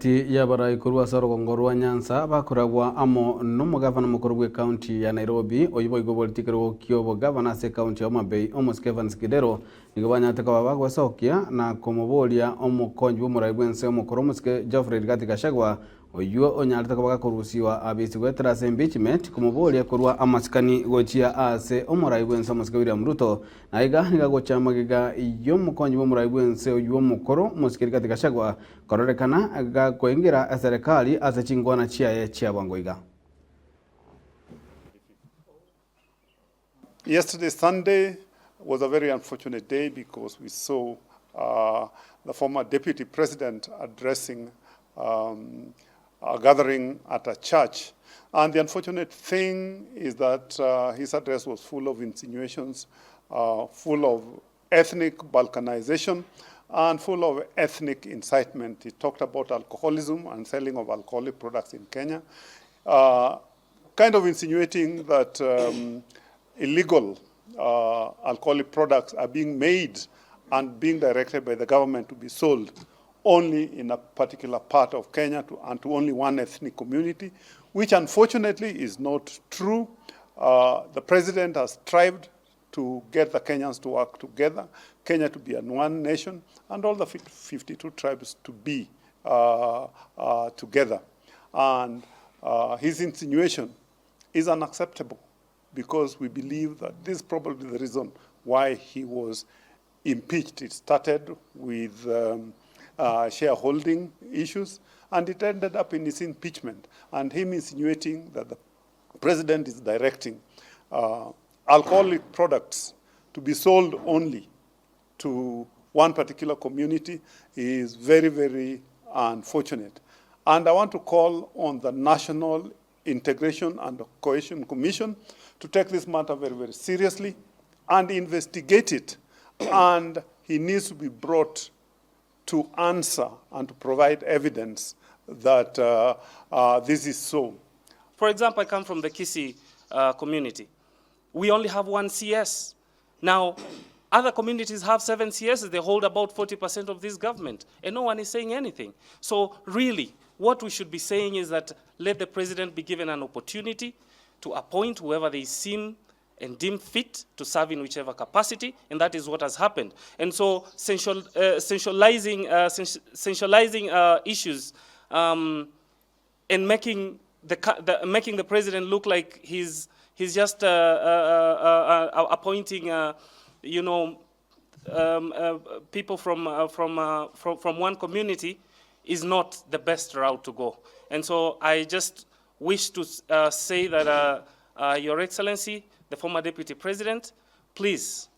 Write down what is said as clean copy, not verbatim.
Ti ya bara ikurwa saro kongorwa Nyanza bakuragwa amo numu gavana mukuru gwe county ya Nairobi oyibo igo politikero kyobo gavana se county ya Mabei Evans Kidero nigo banyateka babagwa sokia na komobolia omukonyi b'umurai bwense omukuru musike Rigathi Gachagua oyuo onyalita kabaga kurusiwa abisi gweterase impeachment komobolia kurwa amasikani gochia ase omurai bwense musike William Ruto na iga niga gocha magiga iyo mukonyi b'umurai bwense oyuo mukuru musike Rigathi Gachagua kororekana ga kuingira serikali ase chingwana chiaye chia bangoiga. Yesterday, Sunday, was a very unfortunate day because we saw the former deputy president addressing a gathering at a church. And the unfortunate thing is that his address was full of insinuations, full of ethnic balkanization, and full of ethnic incitement. He talked about alcoholism and selling of alcoholic products in Kenya, kind of insinuating that illegal alcoholic products are being made and being directed by the government to be sold only in a particular part of Kenya and to only one ethnic community, which unfortunately is not true. The president has strived to get the Kenyans to work together, Kenya to be a one nation, and all the 52 tribes to be together. And his insinuation is unacceptable because we believe that this is probably the reason why he was impeached. It started with shareholding issues, and it ended up in his impeachment, and him insinuating that the president is directing alcoholic products to be sold only to one particular community is very, very unfortunate. And I want to call on the National Integration and Cohesion Commission to take this matter very, very seriously and investigate it. And he needs to be brought to answer and to provide evidence that this is so. For example, I come from the Kisii community. We only have one CS. Now, other communities have 7 CSs. They hold about 40% of this government, and no one is saying anything. So really, what we should be saying is that let the president be given an opportunity to appoint whoever they seem and deem fit to serve in whichever capacity, and that is what has happened. And so sensationalizing issues and making the president look like he's just appointing people from one community is not the best route to go. And so I just wish to say that Your Excellency, the former Deputy President, please